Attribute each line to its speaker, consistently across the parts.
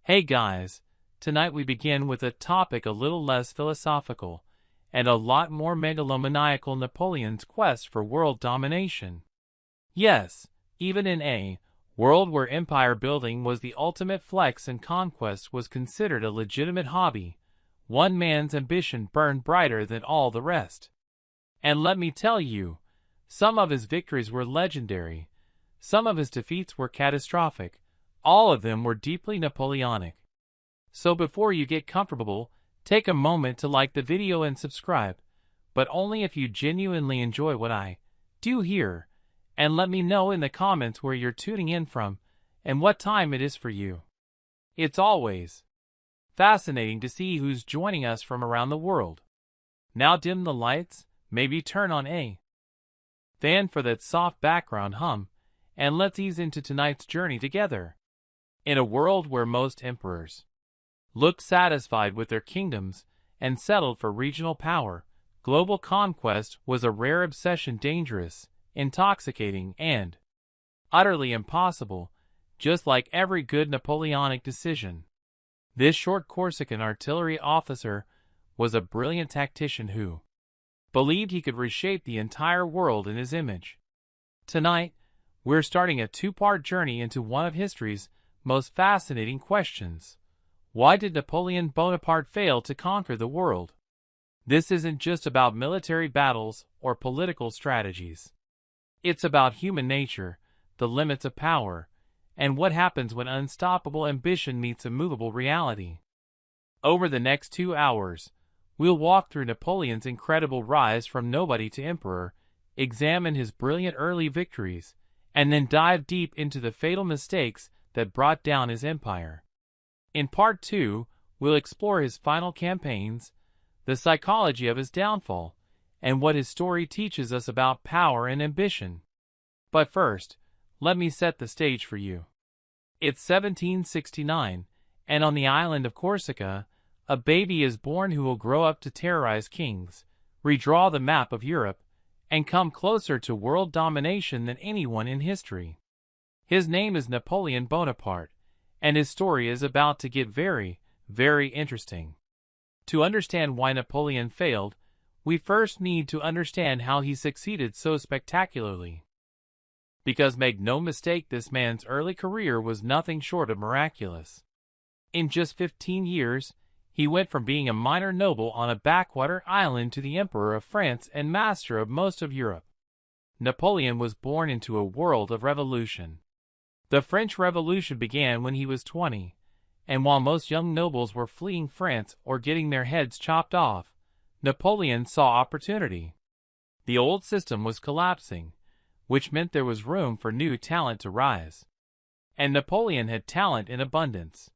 Speaker 1: Hey guys, tonight we begin with a topic a little less philosophical and a lot more megalomaniacal: Napoleon's quest for world domination. Yes, even in a world where empire building was the ultimate flex and conquest was considered a legitimate hobby, one man's ambition burned brighter than all the rest. And let me tell you, some of his victories were legendary, some of his defeats were catastrophic, all of them were deeply Napoleonic. So before you get comfortable, take a moment to like the video and subscribe, but only if you genuinely enjoy what I do here, and let me know in the comments where you're tuning in from and what time it is for you. It's always fascinating to see who's joining us from around the world. Now dim the lights, maybe turn on a fan for that soft background hum, and let's ease into tonight's journey together. In a world where most emperors looked satisfied with their kingdoms and settled for regional power, global conquest was a rare obsession, dangerous, intoxicating, and utterly impossible, just like every good Napoleonic decision. This short Corsican artillery officer was a brilliant tactician who believed he could reshape the entire world in his image. Tonight, we're starting a two-part journey into one of history's most fascinating questions. Why did Napoleon Bonaparte fail to conquer the world? This isn't just about military battles or political strategies. It's about human nature, the limits of power, and what happens when unstoppable ambition meets immovable reality. Over the next 2 hours, we'll walk through Napoleon's incredible rise from nobody to emperor, examine his brilliant early victories, and then dive deep into the fatal mistakes that brought down his empire. In Part 2, we'll explore his final campaigns, the psychology of his downfall, and what his story teaches us about power and ambition. But first, let me set the stage for you. It's 1769, and on the island of Corsica, a baby is born who will grow up to terrorize kings, redraw the map of Europe, and come closer to world domination than anyone in history. His name is Napoleon Bonaparte, and his story is about to get very, very interesting. To understand why Napoleon failed, we first need to understand how he succeeded so spectacularly. Because make no mistake, this man's early career was nothing short of miraculous. In just 15 years, he went from being a minor noble on a backwater island to the Emperor of France and master of most of Europe. Napoleon was born into a world of revolution. The French Revolution began when he was 20, and while most young nobles were fleeing France or getting their heads chopped off, Napoleon saw opportunity. The old system was collapsing, which meant there was room for new talent to rise. And Napoleon had talent in abundance.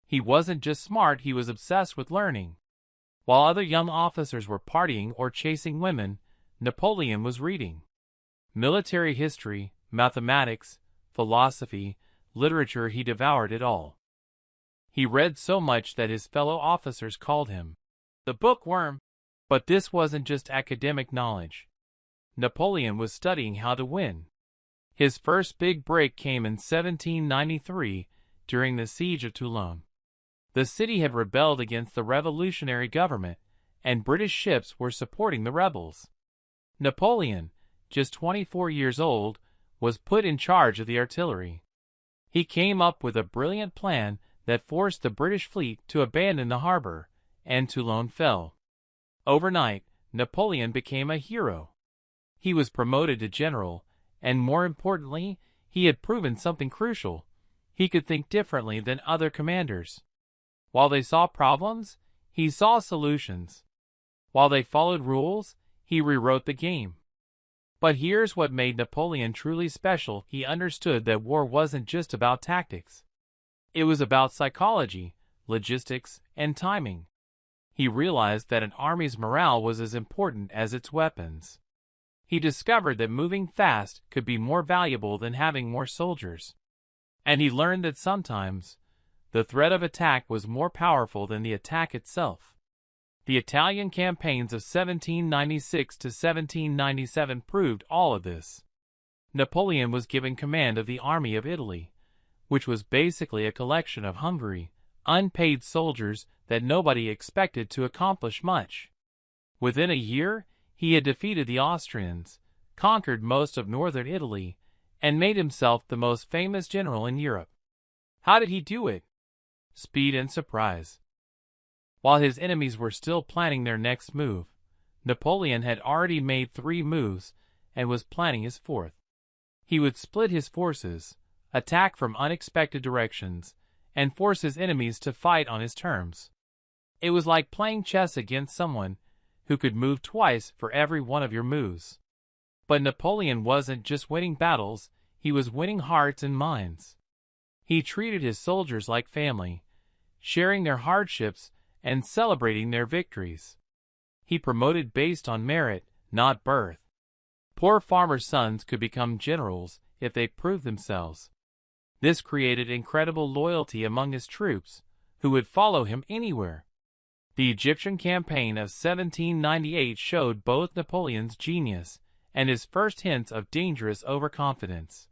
Speaker 1: He wasn't just smart, he was obsessed with learning. While other young officers were partying or chasing women, Napoleon was reading military history, mathematics, philosophy, literature. He devoured it all. He read so much that his fellow officers called him the bookworm. But this wasn't just academic knowledge. Napoleon was studying how to win. His first big break came in 1793 during the siege of Toulon. The city had rebelled against the revolutionary government, and British ships were supporting the rebels. Napoleon, just 24 years old, was put in charge of the artillery. He came up with a brilliant plan that forced the British fleet to abandon the harbor, and Toulon fell. Overnight, Napoleon became a hero. He was promoted to general, and more importantly, he had proven something crucial: he could think differently than other commanders. While they saw problems, he saw solutions. While they followed rules, he rewrote the game. But here's what made Napoleon truly special: he understood that war wasn't just about tactics. It was about psychology, logistics, and timing. He realized that an army's morale was as important as its weapons. He discovered that moving fast could be more valuable than having more soldiers. And he learned that sometimes the threat of attack was more powerful than the attack itself. The Italian campaigns of 1796 to 1797 proved all of this. Napoleon was given command of the Army of Italy, which was basically a collection of Hungary, unpaid soldiers that nobody expected to accomplish much. Within a year, he had defeated the Austrians, conquered most of northern Italy, and made himself the most famous general in Europe. How did he do it? Speed and surprise. While his enemies were still planning their next move, Napoleon had already made 3 moves and was planning his 4th. He would split his forces, attack from unexpected directions, and force his enemies to fight on his terms. It was like playing chess against someone who could move twice for every one of your moves. But Napoleon wasn't just winning battles, he was winning hearts and minds. He treated his soldiers like family, sharing their hardships and celebrating their victories. He promoted based on merit, not birth. Poor farmers' sons could become generals if they proved themselves. This created incredible loyalty among his troops, who would follow him anywhere. The Egyptian campaign of 1798 showed both Napoleon's genius and his first hints of dangerous overconfidence.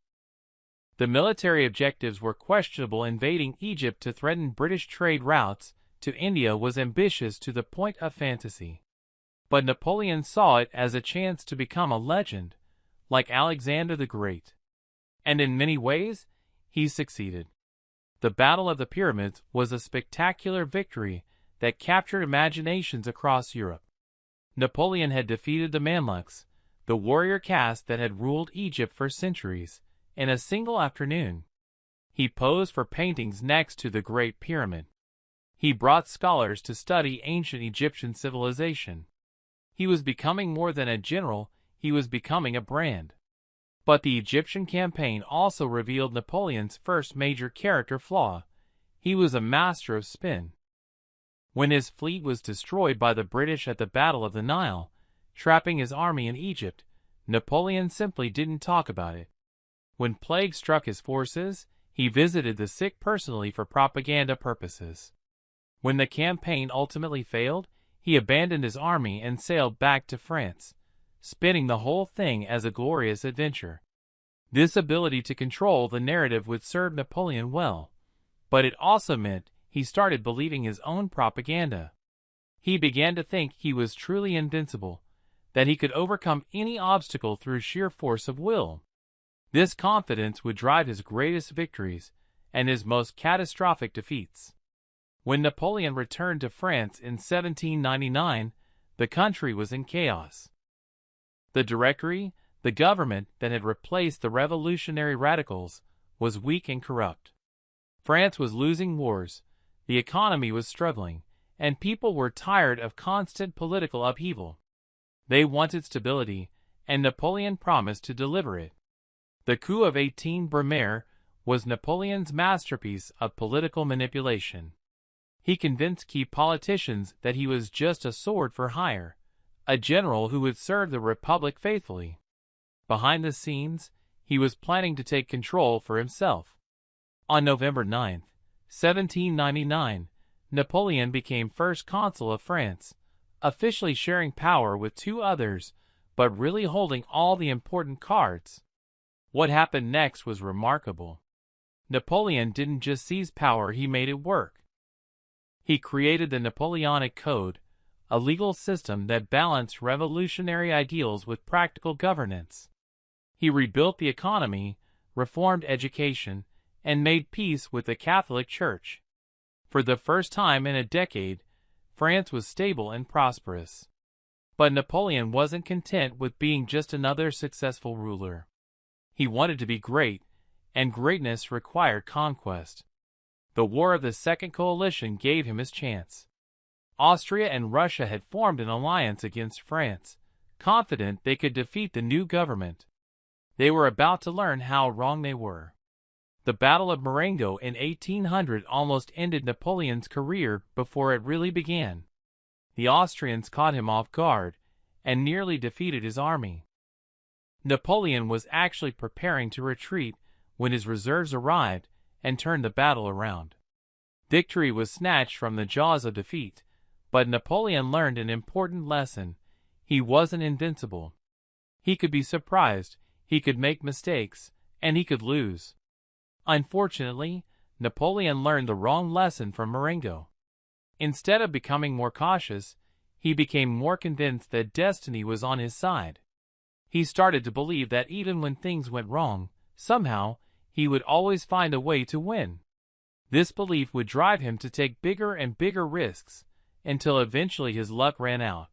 Speaker 1: The military objectives were questionable. Invading Egypt to threaten British trade routes to India was ambitious to the point of fantasy. But Napoleon saw it as a chance to become a legend, like Alexander the Great. And in many ways, he succeeded. The Battle of the Pyramids was a spectacular victory that captured imaginations across Europe. Napoleon had defeated the Mamluks, the warrior caste that had ruled Egypt for centuries, in a single afternoon. He posed for paintings next to the Great Pyramid. He brought scholars to study ancient Egyptian civilization. He was becoming more than a general, he was becoming a brand. But the Egyptian campaign also revealed Napoleon's first major character flaw. He was a master of spin. When his fleet was destroyed by the British at the Battle of the Nile, trapping his army in Egypt, Napoleon simply didn't talk about it. When plague struck his forces, he visited the sick personally for propaganda purposes. When the campaign ultimately failed, he abandoned his army and sailed back to France, spinning the whole thing as a glorious adventure. This ability to control the narrative would serve Napoleon well, but it also meant he started believing his own propaganda. He began to think he was truly invincible, that he could overcome any obstacle through sheer force of will. This confidence would drive his greatest victories and his most catastrophic defeats. When Napoleon returned to France in 1799, the country was in chaos. The Directory, the government that had replaced the revolutionary radicals, was weak and corrupt. France was losing wars, the economy was struggling, and people were tired of constant political upheaval. They wanted stability, and Napoleon promised to deliver it. The coup of 18 Brumaire was Napoleon's masterpiece of political manipulation. He convinced key politicians that he was just a sword for hire, a general who would serve the Republic faithfully. Behind the scenes, he was planning to take control for himself. On November 9, 1799, Napoleon became first consul of France, officially sharing power with 2 others, but really holding all the important cards. What happened next was remarkable. Napoleon didn't just seize power, he made it work. He created the Napoleonic Code, a legal system that balanced revolutionary ideals with practical governance. He rebuilt the economy, reformed education, and made peace with the Catholic Church. For the first time in a decade, France was stable and prosperous. But Napoleon wasn't content with being just another successful ruler. He wanted to be great, and greatness required conquest. The War of the Second Coalition gave him his chance. Austria and Russia had formed an alliance against France, confident they could defeat the new government. They were about to learn how wrong they were. The Battle of Marengo in 1800 almost ended Napoleon's career before it really began. The Austrians caught him off guard and nearly defeated his army. Napoleon was actually preparing to retreat when his reserves arrived and turned the battle around. Victory was snatched from the jaws of defeat, but Napoleon learned an important lesson. He wasn't invincible. He could be surprised, he could make mistakes, and he could lose. Unfortunately, Napoleon learned the wrong lesson from Marengo. Instead of becoming more cautious, he became more convinced that destiny was on his side. He started to believe that even when things went wrong, somehow, he would always find a way to win. This belief would drive him to take bigger and bigger risks, until eventually his luck ran out.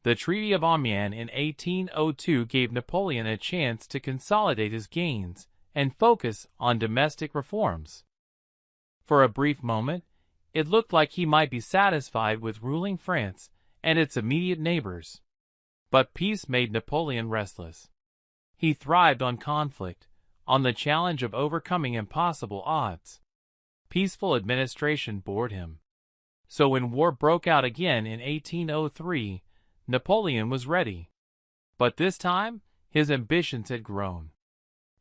Speaker 1: The Treaty of Amiens in 1802 gave Napoleon a chance to consolidate his gains and focus on domestic reforms. For a brief moment, it looked like he might be satisfied with ruling France and its immediate neighbors. But peace made Napoleon restless. He thrived on conflict, on the challenge of overcoming impossible odds. Peaceful administration bored him. So when war broke out again in 1803, Napoleon was ready. But this time, his ambitions had grown.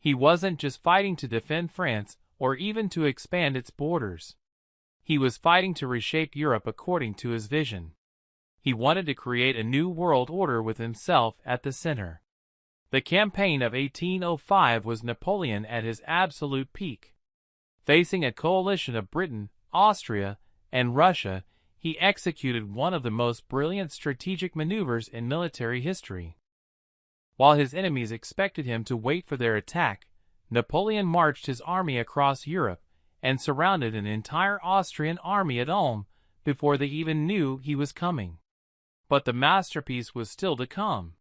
Speaker 1: He wasn't just fighting to defend France or even to expand its borders. He was fighting to reshape Europe according to his vision. He wanted to create a new world order with himself at the center. The campaign of 1805 was Napoleon at his absolute peak. Facing a coalition of Britain, Austria, and Russia, he executed one of the most brilliant strategic maneuvers in military history. While his enemies expected him to wait for their attack, Napoleon marched his army across Europe and surrounded an entire Austrian army at Ulm before they even knew he was coming. But the masterpiece was still to come.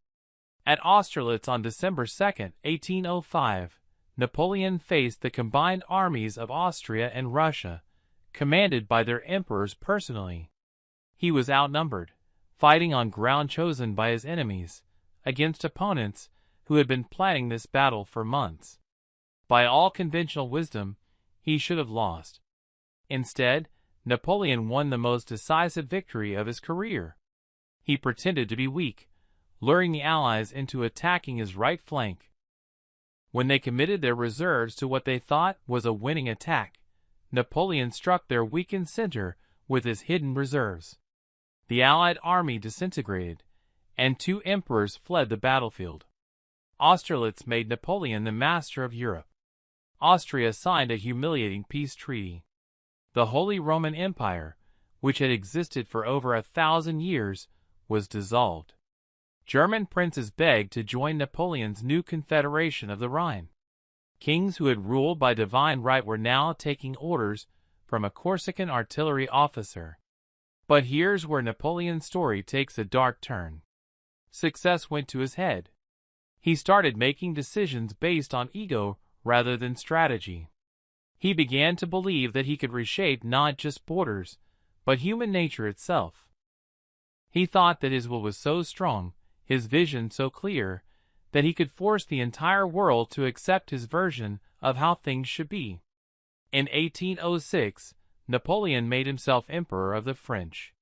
Speaker 1: At Austerlitz on December 2, 1805, Napoleon faced the combined armies of Austria and Russia, commanded by their emperors personally. He was outnumbered, fighting on ground chosen by his enemies, against opponents who had been planning this battle for months. By all conventional wisdom, he should have lost. Instead, Napoleon won the most decisive victory of his career. He pretended to be weak, luring the Allies into attacking his right flank. When they committed their reserves to what they thought was a winning attack, Napoleon struck their weakened center with his hidden reserves. The Allied army disintegrated, and two emperors fled the battlefield. Austerlitz made Napoleon the master of Europe. Austria signed a humiliating peace treaty. The Holy Roman Empire, which had existed for over 1,000 years, was dissolved. German princes begged to join Napoleon's new Confederation of the Rhine. Kings who had ruled by divine right were now taking orders from a Corsican artillery officer. But here's where Napoleon's story takes a dark turn. Success went to his head. He started making decisions based on ego rather than strategy. He began to believe that he could reshape not just borders, but human nature itself. He thought that his will was so strong, his vision so clear, that he could force the entire world to accept his version of how things should be. In 1806, Napoleon made himself Emperor of the French.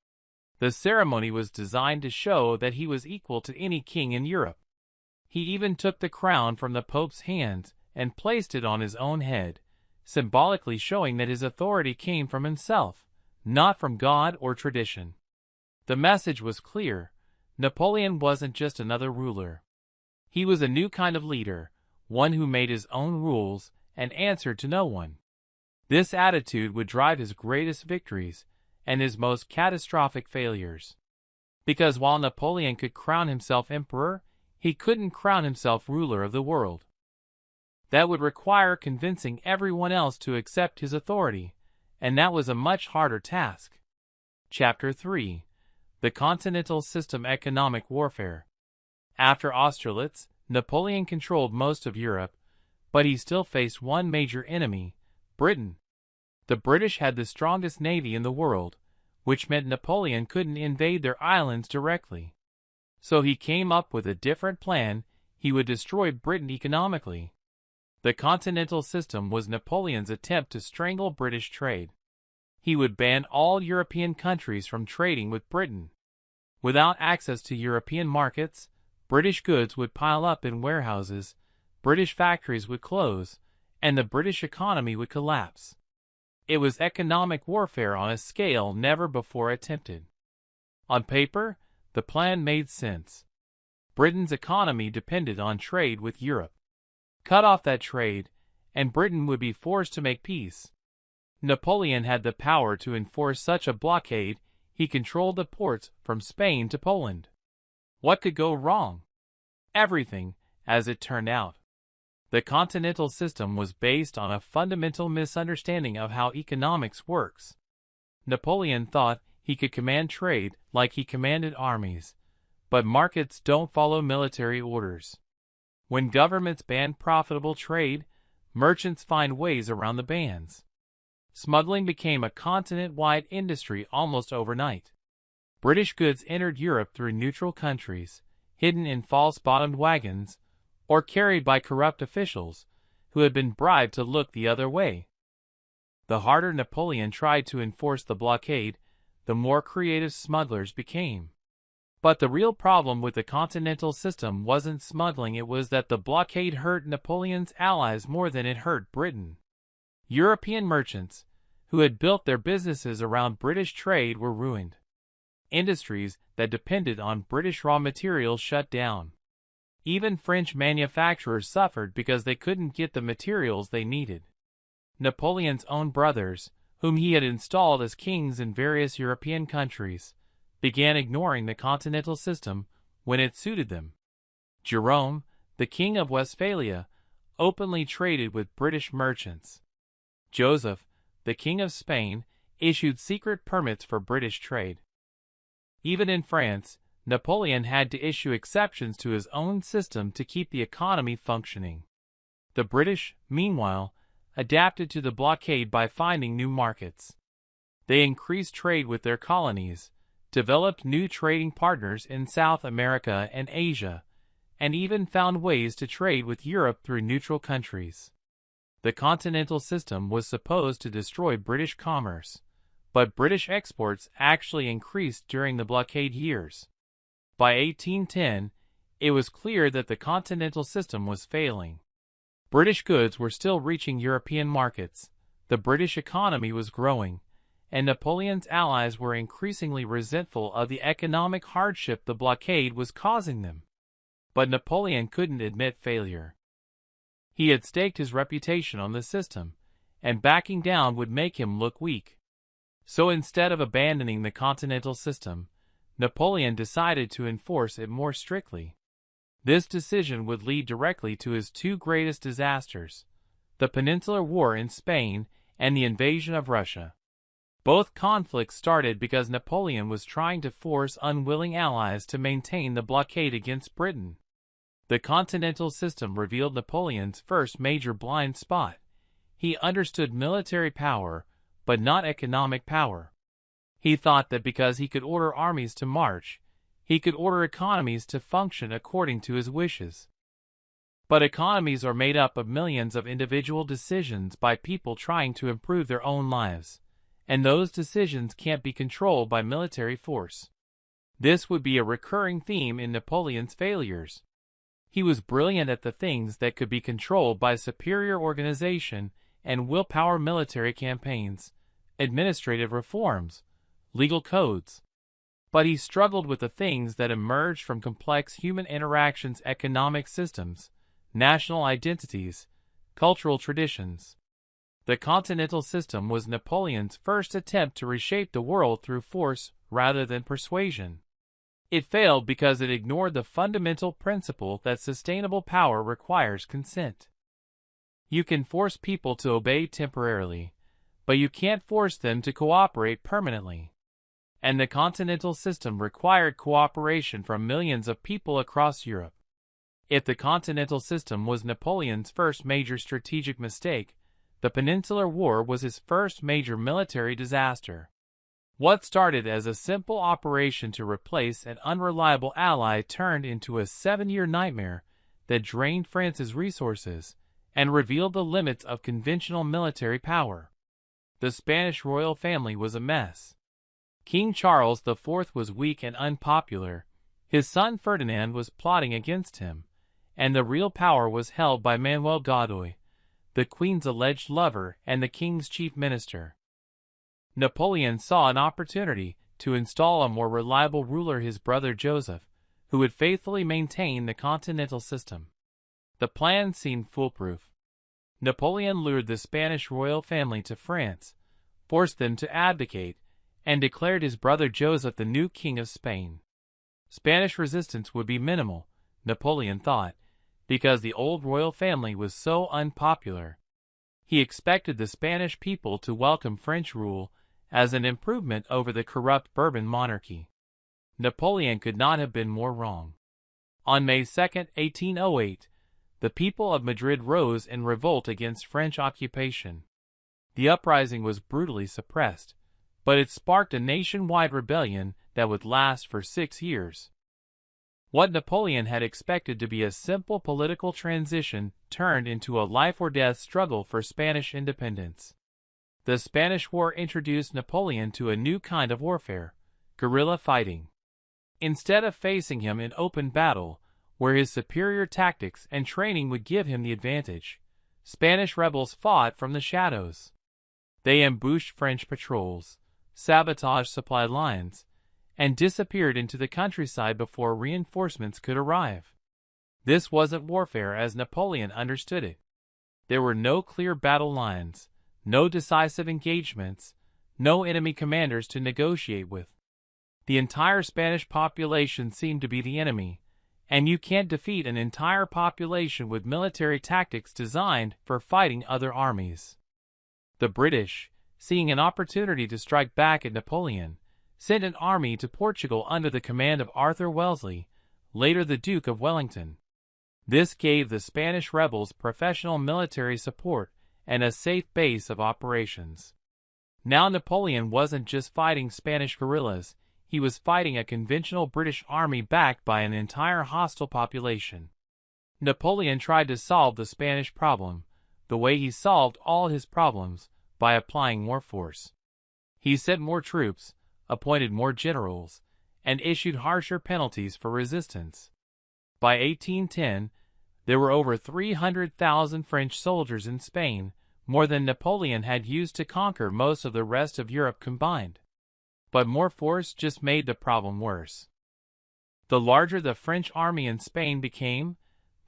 Speaker 1: The ceremony was designed to show that he was equal to any king in Europe. He even took the crown from the Pope's hands and placed it on his own head, symbolically showing that his authority came from himself, not from God or tradition. The message was clear. Napoleon wasn't just another ruler. He was a new kind of leader, one who made his own rules and answered to no one. This attitude would drive his greatest victories and his most catastrophic failures. Because while Napoleon could crown himself emperor, he couldn't crown himself ruler of the world. That would require convincing everyone else to accept his authority, and that was a much harder task. Chapter 3: The Continental System Economic Warfare. After Austerlitz, Napoleon controlled most of Europe, but he still faced one major enemy: Britain. The British had the strongest navy in the world, which meant Napoleon couldn't invade their islands directly. So he came up with a different plan. He would destroy Britain economically. The Continental System was Napoleon's attempt to strangle British trade. He would ban all European countries from trading with Britain. Without access to European markets, British goods would pile up in warehouses, British factories would close, and the British economy would collapse. It was economic warfare on a scale never before attempted. On paper, the plan made sense. Britain's economy depended on trade with Europe. Cut off that trade, and Britain would be forced to make peace. Napoleon had the power to enforce such a blockade. He controlled the ports from Spain to Poland. What could go wrong? Everything, as it turned out. The continental system was based on a fundamental misunderstanding of how economics works. Napoleon thought he could command trade like he commanded armies, but markets don't follow military orders. When governments ban profitable trade, merchants find ways around the bans. Smuggling became a continent-wide industry almost overnight. British goods entered Europe through neutral countries, hidden in false-bottomed wagons, or carried by corrupt officials who had been bribed to look the other way. The harder Napoleon tried to enforce the blockade, the more creative smugglers became. But the real problem with the continental system wasn't smuggling, it was that the blockade hurt Napoleon's allies more than it hurt Britain. European merchants, who had built their businesses around British trade, were ruined. Industries that depended on British raw materials shut down. Even French manufacturers suffered because they couldn't get the materials they needed. Napoleon's own brothers, whom he had installed as kings in various European countries, began ignoring the continental system when it suited them. Jerome, the king of Westphalia, openly traded with British merchants. Joseph, the king of Spain, issued secret permits for British trade. Even in France, Napoleon had to issue exceptions to his own system to keep the economy functioning. The British, meanwhile, adapted to the blockade by finding new markets. They increased trade with their colonies, developed new trading partners in South America and Asia, and even found ways to trade with Europe through neutral countries. The continental system was supposed to destroy British commerce, but British exports actually increased during the blockade years. By 1810, it was clear that the continental system was failing. British goods were still reaching European markets, the British economy was growing, and Napoleon's allies were increasingly resentful of the economic hardship the blockade was causing them. But Napoleon couldn't admit failure. He had staked his reputation on the system, and backing down would make him look weak. So instead of abandoning the continental system, Napoleon decided to enforce it more strictly. This decision would lead directly to his two greatest disasters, the Peninsular War in Spain and the invasion of Russia. Both conflicts started because Napoleon was trying to force unwilling allies to maintain the blockade against Britain. The continental system revealed Napoleon's first major blind spot. He understood military power, but not economic power. He thought that because he could order armies to march, he could order economies to function according to his wishes. But economies are made up of millions of individual decisions by people trying to improve their own lives, and those decisions can't be controlled by military force. This would be a recurring theme in Napoleon's failures. He was brilliant at the things that could be controlled by superior organization and willpower: military campaigns, administrative reforms, legal codes. But he struggled with the things that emerged from complex human interactions: economic systems, national identities, cultural traditions. The continental system was Napoleon's first attempt to reshape the world through force rather than persuasion. It failed because it ignored the fundamental principle that sustainable power requires consent. You can force people to obey temporarily, but you can't force them to cooperate permanently. And the continental system required cooperation from millions of people across Europe. If the continental system was Napoleon's first major strategic mistake, the Peninsular War was his first major military disaster. What started as a simple operation to replace an unreliable ally turned into a 7-year nightmare that drained France's resources and revealed the limits of conventional military power. The Spanish royal family was a mess. King Charles IV was weak and unpopular, his son Ferdinand was plotting against him, and the real power was held by Manuel Godoy, the Queen's alleged lover and the King's chief minister. Napoleon saw an opportunity to install a more reliable ruler, his brother Joseph, who would faithfully maintain the continental system. The plan seemed foolproof. Napoleon lured the Spanish royal family to France, forced them to abdicate, and declared his brother Joseph the new king of Spain. Spanish resistance would be minimal, Napoleon thought, because the old royal family was so unpopular. He expected the Spanish people to welcome French rule as an improvement over the corrupt Bourbon monarchy. Napoleon could not have been more wrong. On May 2, 1808, the people of Madrid rose in revolt against French occupation. The uprising was brutally suppressed, but it sparked a nationwide rebellion that would last for 6 years. What Napoleon had expected to be a simple political transition turned into a life-or-death struggle for Spanish independence. The Spanish War introduced Napoleon to a new kind of warfare, guerrilla fighting. Instead of facing him in open battle, where his superior tactics and training would give him the advantage, Spanish rebels fought from the shadows. They ambushed French patrols, sabotaged supply lines, and disappeared into the countryside before reinforcements could arrive. This wasn't warfare as Napoleon understood it. There were no clear battle lines, no decisive engagements, no enemy commanders to negotiate with. The entire Spanish population seemed to be the enemy, and you can't defeat an entire population with military tactics designed for fighting other armies. The British, seeing an opportunity to strike back at Napoleon, sent an army to Portugal under the command of Arthur Wellesley, later the Duke of Wellington. This gave the Spanish rebels professional military support and a safe base of operations. Now Napoleon wasn't just fighting Spanish guerrillas, he was fighting a conventional British army backed by an entire hostile population. Napoleon tried to solve the Spanish problem, the way he solved all his problems, by applying more force. He sent more troops, appointed more generals, and issued harsher penalties for resistance. By 1810, there were over 300,000 French soldiers in Spain, more than Napoleon had used to conquer most of the rest of Europe combined. But more force just made the problem worse. The larger the French army in Spain became,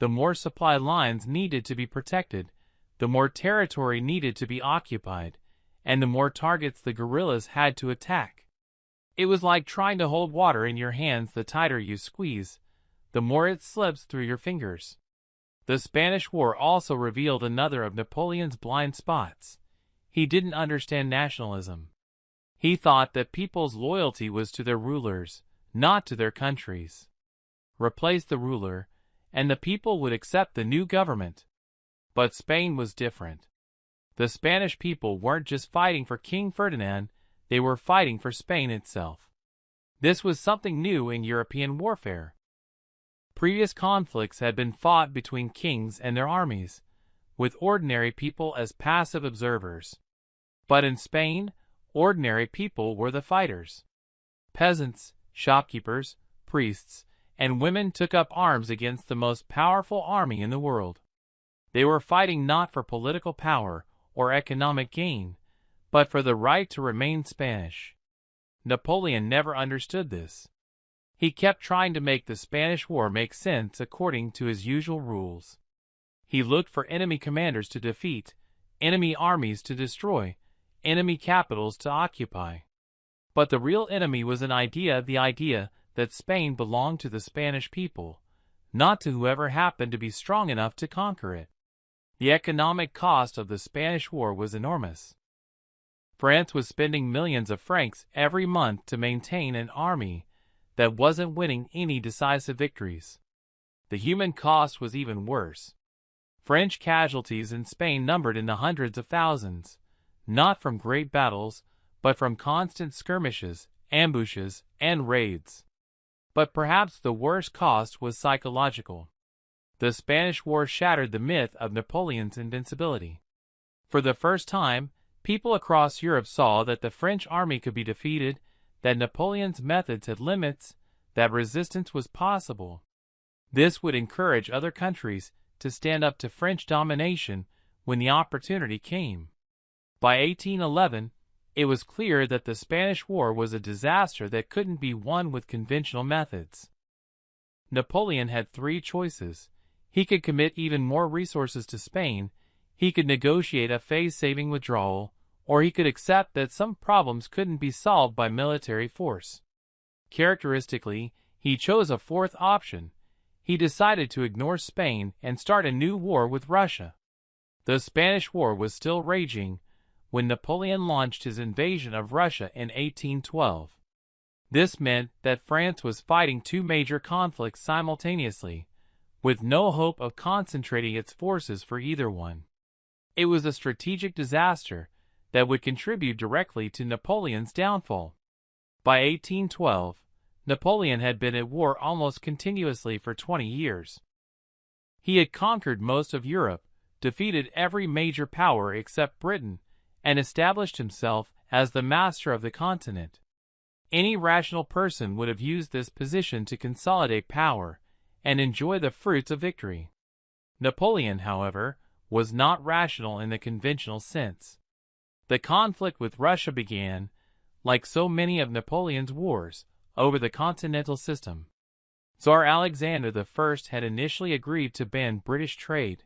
Speaker 1: the more supply lines needed to be protected, the more territory needed to be occupied, and the more targets the guerrillas had to attack. It was like trying to hold water in your hands. The tighter you squeeze, the more it slips through your fingers. The Spanish War also revealed another of Napoleon's blind spots. He didn't understand nationalism. He thought that people's loyalty was to their rulers, not to their countries. Replace the ruler, and the people would accept the new government. But Spain was different. The Spanish people weren't just fighting for King Ferdinand, they were fighting for Spain itself. This was something new in European warfare. Previous conflicts had been fought between kings and their armies, with ordinary people as passive observers. But in Spain, ordinary people were the fighters. Peasants, shopkeepers, priests, and women took up arms against the most powerful army in the world. They were fighting not for political power or economic gain, but for the right to remain Spanish. Napoleon never understood this. He kept trying to make the Spanish War make sense according to his usual rules. He looked for enemy commanders to defeat, enemy armies to destroy, enemy capitals to occupy. But the real enemy was the idea that Spain belonged to the Spanish people, not to whoever happened to be strong enough to conquer it. The economic cost of the Spanish War was enormous. France was spending millions of francs every month to maintain an army that wasn't winning any decisive victories. The human cost was even worse. French casualties in Spain numbered in the hundreds of thousands, not from great battles, but from constant skirmishes, ambushes, and raids. But perhaps the worst cost was psychological. The Spanish War shattered the myth of Napoleon's invincibility. For the first time, people across Europe saw that the French army could be defeated, that Napoleon's methods had limits, that resistance was possible. This would encourage other countries to stand up to French domination when the opportunity came. By 1811, it was clear that the Spanish War was a disaster that couldn't be won with conventional methods. Napoleon had 3 choices. He could commit even more resources to Spain, he could negotiate a phase-saving withdrawal, or he could accept that some problems couldn't be solved by military force. Characteristically, he chose a fourth option. He decided to ignore Spain and start a new war with Russia. The Spanish War was still raging when Napoleon launched his invasion of Russia in 1812. This meant that France was fighting two major conflicts simultaneously, with no hope of concentrating its forces for either one. It was a strategic disaster that would contribute directly to Napoleon's downfall. By 1812, Napoleon had been at war almost continuously for 20 years. He had conquered most of Europe, defeated every major power except Britain, and established himself as the master of the continent. Any rational person would have used this position to consolidate power and enjoy the fruits of victory. Napoleon, however, was not rational in the conventional sense. The conflict with Russia began, like so many of Napoleon's wars, over the continental system. Tsar Alexander I had initially agreed to ban British trade,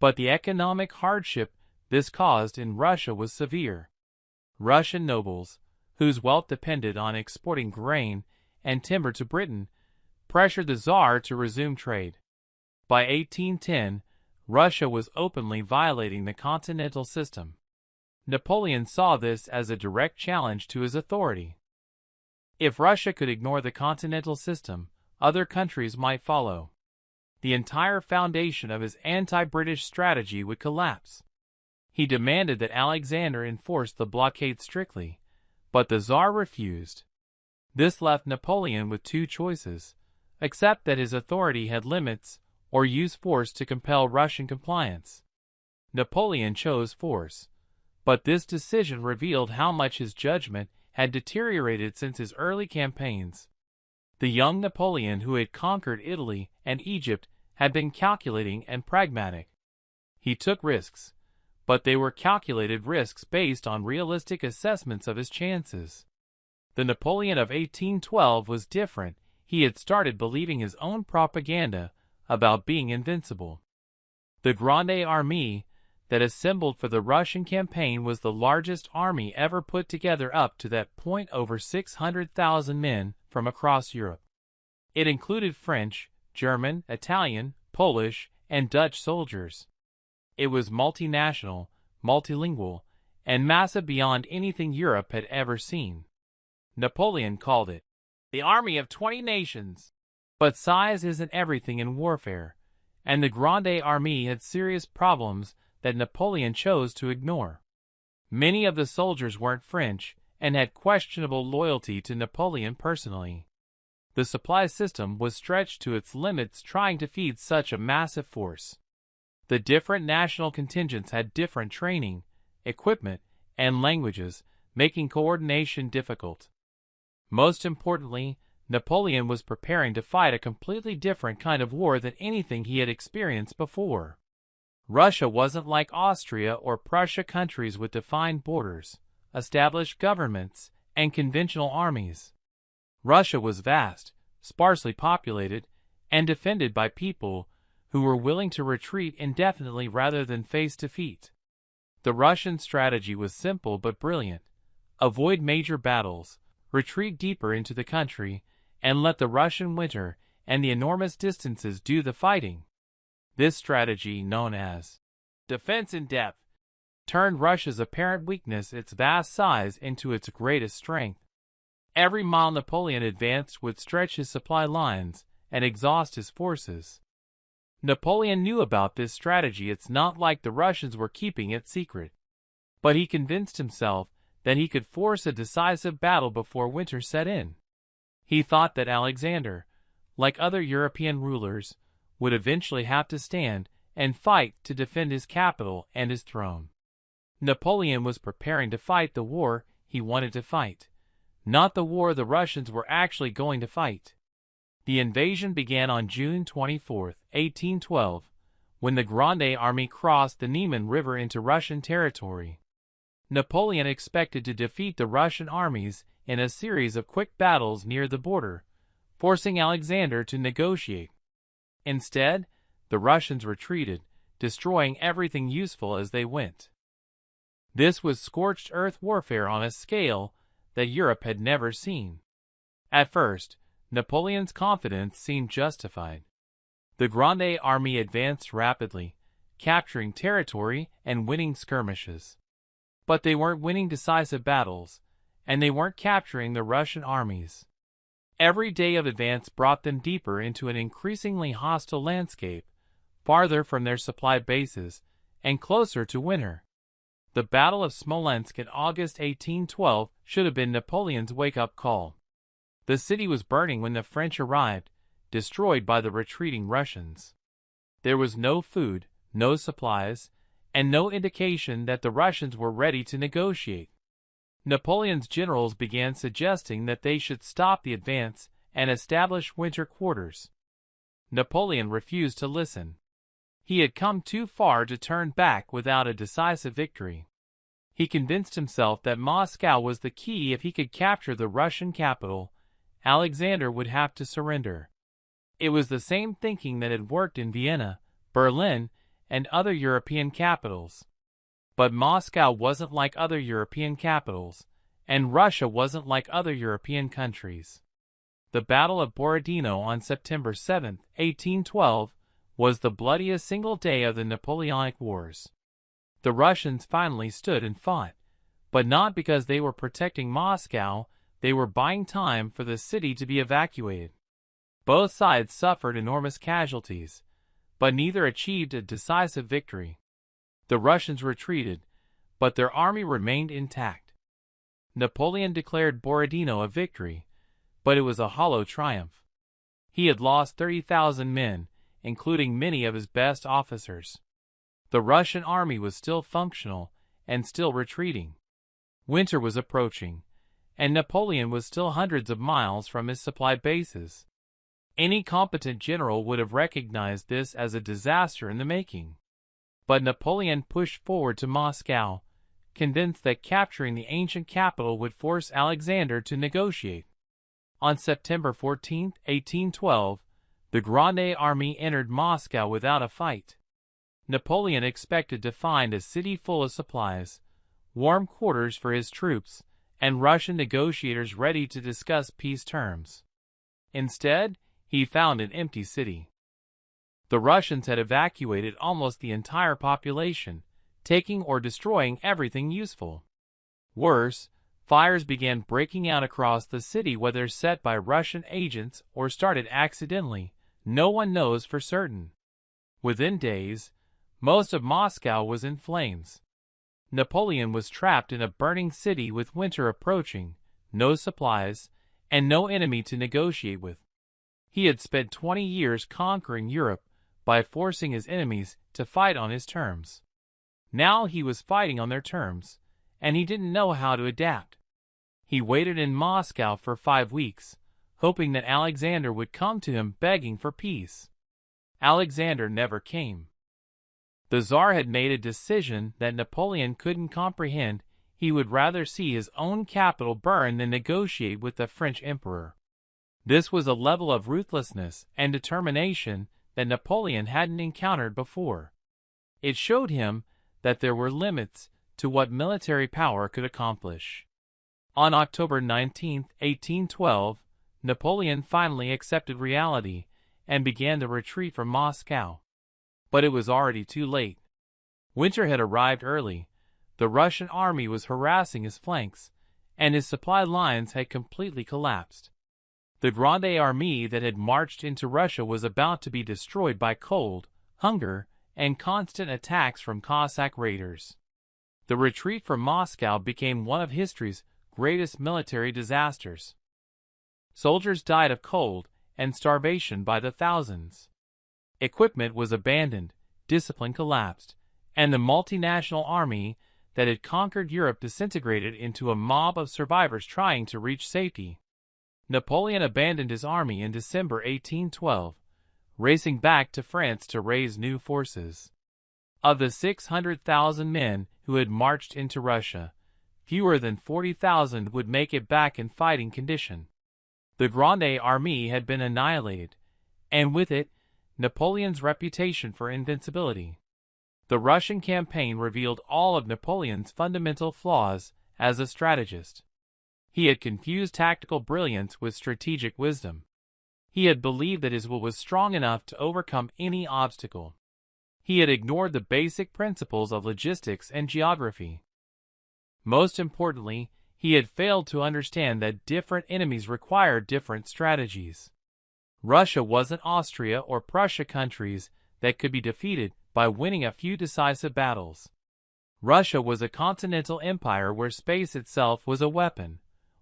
Speaker 1: but the economic hardship this caused in Russia was severe. Russian nobles, whose wealth depended on exporting grain and timber to Britain, pressured the Tsar to resume trade. By 1810, Russia was openly violating the continental system. Napoleon saw this as a direct challenge to his authority. If Russia could ignore the continental system, other countries might follow. The entire foundation of his anti-British strategy would collapse. He demanded that Alexander enforce the blockade strictly, but the Tsar refused. This left Napoleon with two choices: accept that his authority had limits, or use force to compel Russian compliance. Napoleon chose force, but this decision revealed how much his judgment had deteriorated since his early campaigns. The young Napoleon, who had conquered Italy and Egypt, had been calculating and pragmatic. He took risks, but they were calculated risks based on realistic assessments of his chances. The Napoleon of 1812 was different. He had started believing his own propaganda about being invincible. The Grande Armée that assembled for the Russian campaign was the largest army ever put together up to that point, over 600,000 men from across Europe. It included French, German, Italian, Polish, and Dutch soldiers. It was multinational, multilingual, and massive beyond anything Europe had ever seen. Napoleon called it the Army of 20 Nations. But size isn't everything in warfare, and the Grande Armée had serious problems that Napoleon chose to ignore. Many of the soldiers weren't French and had questionable loyalty to Napoleon personally. The supply system was stretched to its limits trying to feed such a massive force. The different national contingents had different training, equipment, and languages, making coordination difficult. Most importantly, Napoleon was preparing to fight a completely different kind of war than anything he had experienced before. Russia wasn't like Austria or Prussia, countries with defined borders, established governments, and conventional armies. Russia was vast, sparsely populated, and defended by people who were willing to retreat indefinitely rather than face defeat. The Russian strategy was simple but brilliant: avoid major battles, retreat deeper into the country, and let the Russian winter and the enormous distances do the fighting. This strategy, known as defense in depth, turned Russia's apparent weakness, its vast size, into its greatest strength. Every mile Napoleon advanced would stretch his supply lines and exhaust his forces. Napoleon knew about this strategy. It's not like the Russians were keeping it secret. But he convinced himself that he could force a decisive battle before winter set in. He thought that Alexander, like other European rulers, would eventually have to stand and fight to defend his capital and his throne. Napoleon was preparing to fight the war he wanted to fight, not the war the Russians were actually going to fight. The invasion began on June 24, 1812, when the Grande Armée crossed the Niemen River into Russian territory. Napoleon expected to defeat the Russian armies in a series of quick battles near the border, forcing Alexander to negotiate. Instead, the Russians retreated, destroying everything useful as they went. This was scorched earth warfare on a scale that Europe had never seen. At first, Napoleon's confidence seemed justified. The Grande Army advanced rapidly, capturing territory and winning skirmishes. But they weren't winning decisive battles, and they weren't capturing the Russian armies. Every day of advance brought them deeper into an increasingly hostile landscape, farther from their supply bases, and closer to winter. The Battle of Smolensk in August 1812 should have been Napoleon's wake-up call. The city was burning when the French arrived, destroyed by the retreating Russians. There was no food, no supplies, and no indication that the Russians were ready to negotiate. Napoleon's generals began suggesting that they should stop the advance and establish winter quarters. Napoleon refused to listen. He had come too far to turn back without a decisive victory. He convinced himself that Moscow was the key. If he could capture the Russian capital, Alexander would have to surrender. It was the same thinking that had worked in Vienna, Berlin, and other European capitals. But Moscow wasn't like other European capitals, and Russia wasn't like other European countries. The Battle of Borodino on September 7, 1812, was the bloodiest single day of the Napoleonic Wars. The Russians finally stood and fought, but not because they were protecting Moscow. They were buying time for the city to be evacuated. Both sides suffered enormous casualties, but neither achieved a decisive victory. The Russians retreated, but their army remained intact. Napoleon declared Borodino a victory, but it was a hollow triumph. He had lost 30,000 men, including many of his best officers. The Russian army was still functional and still retreating. Winter was approaching, and Napoleon was still hundreds of miles from his supply bases. Any competent general would have recognized this as a disaster in the making. But Napoleon pushed forward to Moscow, convinced that capturing the ancient capital would force Alexander to negotiate. On September 14, 1812, the Grande Army entered Moscow without a fight. Napoleon expected to find a city full of supplies, warm quarters for his troops, and Russian negotiators ready to discuss peace terms. Instead, he found an empty city. The Russians had evacuated almost the entire population, taking or destroying everything useful. Worse, fires began breaking out across the city, whether set by Russian agents or started accidentally. No one knows for certain. Within days, most of Moscow was in flames. Napoleon was trapped in a burning city with winter approaching, no supplies, and no enemy to negotiate with. He had spent 20 years conquering Europe by forcing his enemies to fight on his terms. Now he was fighting on their terms, and he didn't know how to adapt. He waited in Moscow for 5 weeks, hoping that Alexander would come to him begging for peace. Alexander never came. The Tsar had made a decision that Napoleon couldn't comprehend. He would rather see his own capital burn than negotiate with the French emperor. This was a level of ruthlessness and determination that Napoleon hadn't encountered before. It showed him that there were limits to what military power could accomplish. On October 19, 1812, Napoleon finally accepted reality and began the retreat from Moscow. But it was already too late. Winter had arrived early, the Russian army was harassing his flanks, and his supply lines had completely collapsed. The Grande Army that had marched into Russia was about to be destroyed by cold, hunger, and constant attacks from Cossack raiders. The retreat from Moscow became one of history's greatest military disasters. Soldiers died of cold and starvation by the thousands. Equipment was abandoned, discipline collapsed, and the multinational army that had conquered Europe disintegrated into a mob of survivors trying to reach safety. Napoleon abandoned his army in December 1812, racing back to France to raise new forces. Of the 600,000 men who had marched into Russia, fewer than 40,000 would make it back in fighting condition. The Grande Army had been annihilated, and with it, Napoleon's reputation for invincibility. The Russian campaign revealed all of Napoleon's fundamental flaws as a strategist. He had confused tactical brilliance with strategic wisdom. He had believed that his will was strong enough to overcome any obstacle. He had ignored the basic principles of logistics and geography. Most importantly, he had failed to understand that different enemies required different strategies. Russia wasn't Austria or Prussia, countries that could be defeated by winning a few decisive battles. Russia was a continental empire where space itself was a weapon,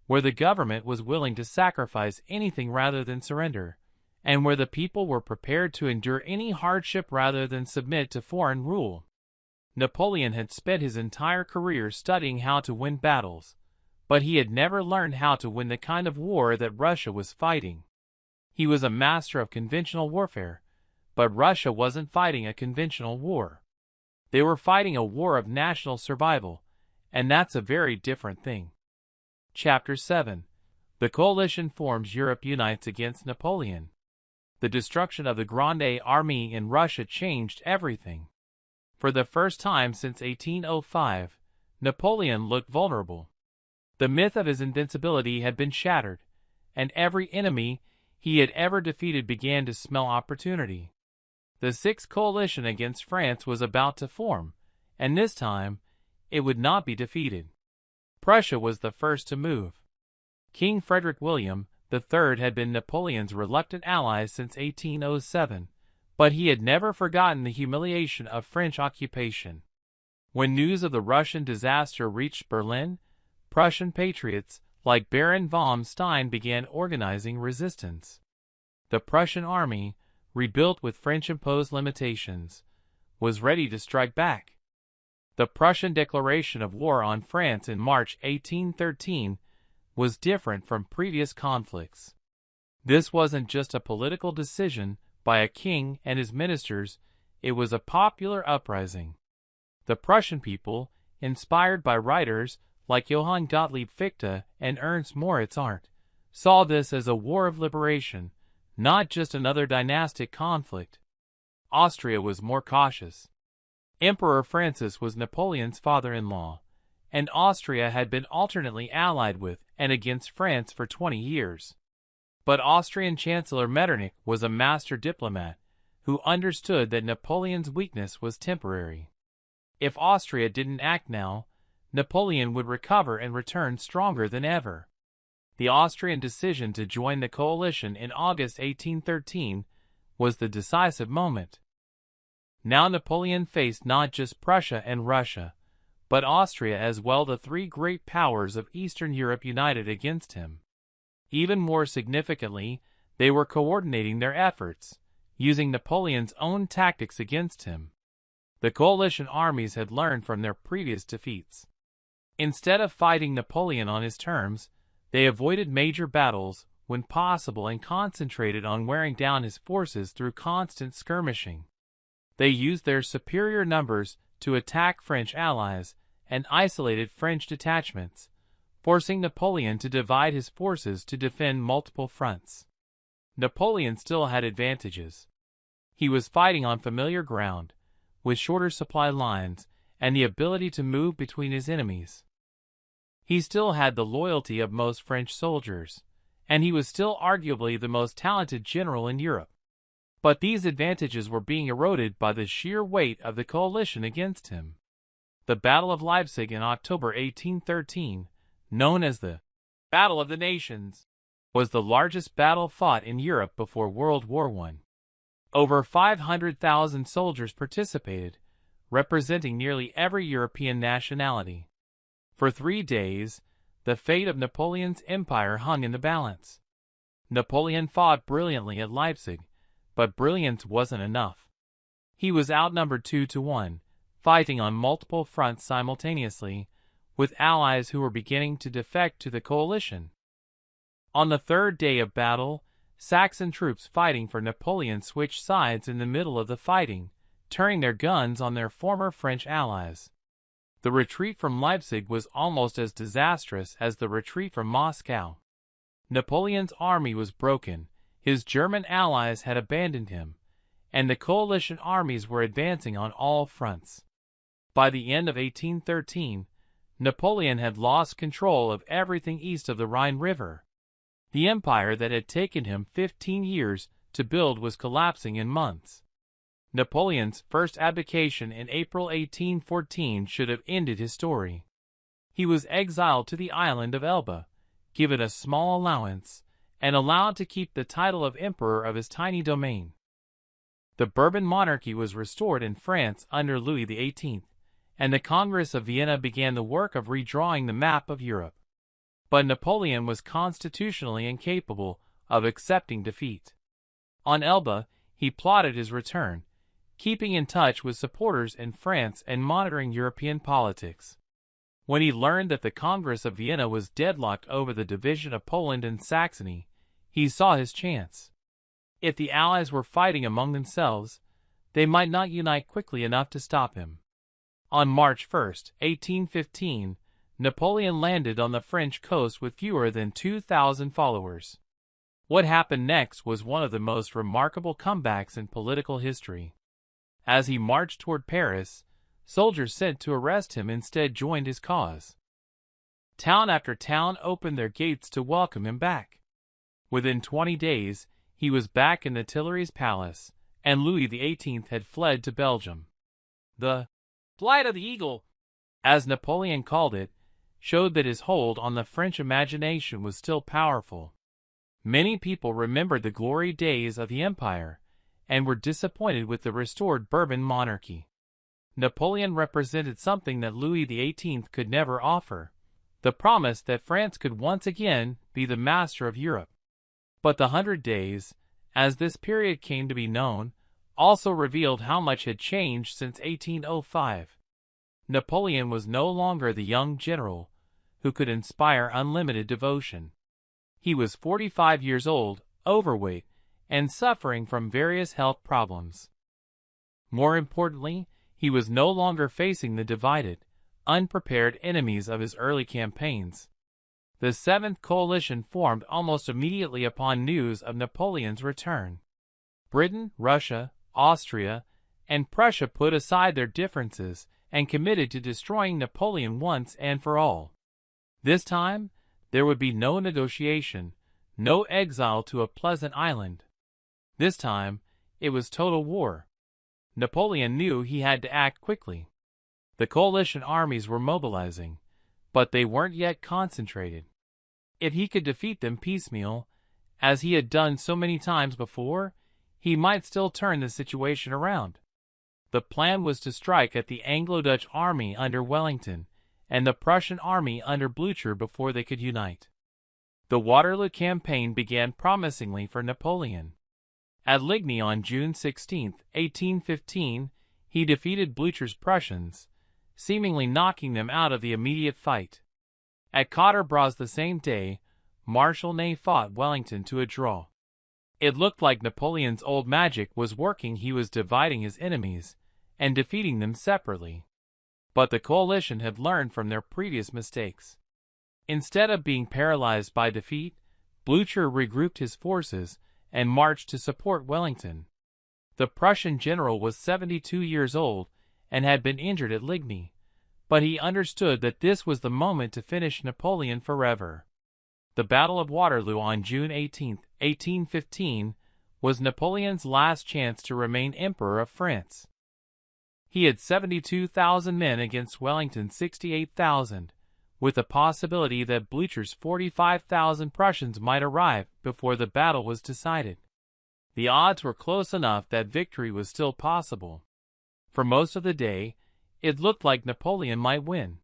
Speaker 1: where the government was willing to sacrifice anything rather than surrender, and where the people were prepared to endure any hardship rather than submit to foreign rule. Napoleon had spent his entire career studying how to win battles, but he had never learned how to win the kind of war that Russia was fighting. He was a master of conventional warfare, but Russia wasn't fighting a conventional war. They were fighting a war of national survival, and that's a very different thing. Chapter 7. The coalition forms. Europe unites against Napoleon. The destruction of the Grande Armée in Russia changed everything. For the first time since 1805, Napoleon looked vulnerable. The myth of his invincibility had been shattered, and every enemy he had ever defeated began to smell opportunity. The Sixth Coalition against France was about to form, and this time it would not be defeated. Prussia was the first to move. King Frederick William III had been Napoleon's reluctant ally since 1807, but he had never forgotten the humiliation of French occupation. When news of the Russian disaster reached Berlin, Prussian patriots like Baron von Stein began organizing resistance. The Prussian army, rebuilt with French-imposed limitations, was ready to strike back. The Prussian declaration of war on France in March 1813 was different from previous conflicts. This wasn't just a political decision by a king and his ministers, it was a popular uprising. The Prussian people, inspired by writers like Johann Gottlieb Fichte and Ernst Moritz Arndt, saw this as a war of liberation, not just another dynastic conflict. Austria was more cautious. Emperor Francis was Napoleon's father-in-law, and Austria had been alternately allied with and against France for 20 years. But Austrian Chancellor Metternich was a master diplomat who understood that Napoleon's weakness was temporary. If Austria didn't act now, Napoleon would recover and return stronger than ever. The Austrian decision to join the coalition in August 1813 was the decisive moment. Now Napoleon faced not just Prussia and Russia, but Austria as well, the three great powers of Eastern Europe united against him. Even more significantly, they were coordinating their efforts, using Napoleon's own tactics against him. The coalition armies had learned from their previous defeats. Instead of fighting Napoleon on his terms, they avoided major battles when possible and concentrated on wearing down his forces through constant skirmishing. They used their superior numbers to attack French allies and isolated French detachments, forcing Napoleon to divide his forces to defend multiple fronts. Napoleon still had advantages. He was fighting on familiar ground, with shorter supply lines and the ability to move between his enemies. He still had the loyalty of most French soldiers, and he was still arguably the most talented general in Europe. But these advantages were being eroded by the sheer weight of the coalition against him. The Battle of Leipzig in October 1813, known as the Battle of the Nations, was the largest battle fought in Europe before World War I. Over 500,000 soldiers participated, representing nearly every European nationality. For 3 days, the fate of Napoleon's empire hung in the balance. Napoleon fought brilliantly at Leipzig, but brilliance wasn't enough. He was outnumbered 2-1, fighting on multiple fronts simultaneously, with allies who were beginning to defect to the coalition. On the third day of battle, Saxon troops fighting for Napoleon switched sides in the middle of the fighting, turning their guns on their former French allies. The retreat from Leipzig was almost as disastrous as the retreat from Moscow. Napoleon's army was broken, his German allies had abandoned him, and the coalition armies were advancing on all fronts. By the end of 1813, Napoleon had lost control of everything east of the Rhine River. The empire that had taken him 15 years to build was collapsing in months. Napoleon's first abdication in April 1814 should have ended his story. He was exiled to the island of Elba, given a small allowance, and allowed to keep the title of emperor of his tiny domain. The Bourbon monarchy was restored in France under Louis XVIII, and the Congress of Vienna began the work of redrawing the map of Europe. But Napoleon was constitutionally incapable of accepting defeat. On Elba, he plotted his return, keeping in touch with supporters in France and monitoring European politics. When he learned that the Congress of Vienna was deadlocked over the division of Poland and Saxony, he saw his chance. If the Allies were fighting among themselves, they might not unite quickly enough to stop him. On March 1, 1815, Napoleon landed on the French coast with fewer than 2,000 followers. What happened next was one of the most remarkable comebacks in political history. As he marched toward Paris, soldiers sent to arrest him instead joined his cause. Town after town opened their gates to welcome him back. Within 20 days, he was back in the Tuileries Palace, and Louis XVIII had fled to Belgium. The flight of the eagle, as Napoleon called it, showed that his hold on the French imagination was still powerful. Many people remembered the glory days of the empire, and were disappointed with the restored Bourbon monarchy. Napoleon represented something that Louis XVIII could never offer, the promise that France could once again be the master of Europe. But the 100 Days, as this period came to be known, also revealed how much had changed since 1805. Napoleon was no longer the young general who could inspire unlimited devotion. He was 45 years old, overweight, and suffering from various health problems. More importantly, he was no longer facing the divided, unprepared enemies of his early campaigns. The Seventh Coalition formed almost immediately upon news of Napoleon's return. Britain, Russia, Austria, and Prussia put aside their differences and committed to destroying Napoleon once and for all. This time, there would be no negotiation, no exile to a pleasant island. This time, it was total war. Napoleon knew he had to act quickly. The coalition armies were mobilizing, but they weren't yet concentrated. If he could defeat them piecemeal, as he had done so many times before, he might still turn the situation around. The plan was to strike at the Anglo-Dutch army under Wellington and the Prussian army under Blücher before they could unite. The Waterloo campaign began promisingly for Napoleon. At Ligny on June 16, 1815, he defeated Blücher's Prussians, seemingly knocking them out of the immediate fight. At Quatre-Bras the same day, Marshal Ney fought Wellington to a draw. It looked like Napoleon's old magic was working. He was dividing his enemies and defeating them separately. But the coalition had learned from their previous mistakes. Instead of being paralyzed by defeat, Blücher regrouped his forces and marched to support Wellington. The Prussian general was 72 years old and had been injured at Ligny, but he understood that this was the moment to finish Napoleon forever. The Battle of Waterloo on June 18, 1815, was Napoleon's last chance to remain Emperor of France. He had 72,000 men against Wellington's 68,000, with the possibility that Blücher's 45,000 Prussians might arrive before the battle was decided. The odds were close enough that victory was still possible. For most of the day, it looked like Napoleon might win.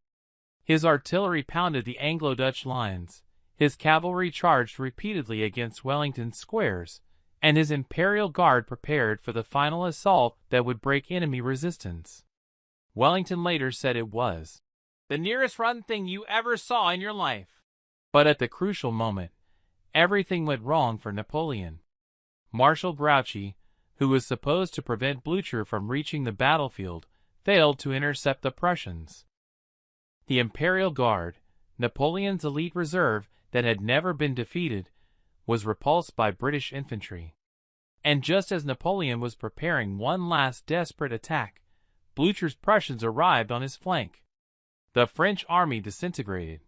Speaker 1: His artillery pounded the Anglo-Dutch lines, his cavalry charged repeatedly against Wellington's squares, and his Imperial Guard prepared for the final assault that would break enemy resistance. Wellington later said it was the nearest run thing you ever saw in your life. But at the crucial moment, everything went wrong for Napoleon. Marshal Grouchy, who was supposed to prevent Blücher from reaching the battlefield, failed to intercept the Prussians. The Imperial Guard, Napoleon's elite reserve that had never been defeated, was repulsed by British infantry. And just as Napoleon was preparing one last desperate attack, Blucher's Prussians arrived on his flank. The French army disintegrated.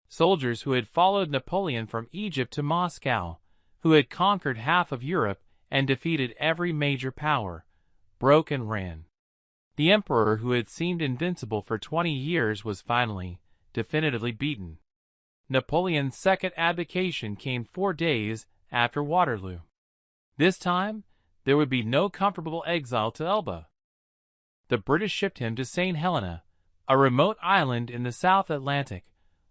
Speaker 1: Soldiers who had followed Napoleon from Egypt to Moscow, who had conquered half of Europe and defeated every major power, broke and ran. The emperor who had seemed invincible for 20 years was finally, definitively beaten. Napoleon's second abdication came 4 days after Waterloo. This time, there would be no comfortable exile to Elba. The British shipped him to St. Helena, a remote island in the South Atlantic,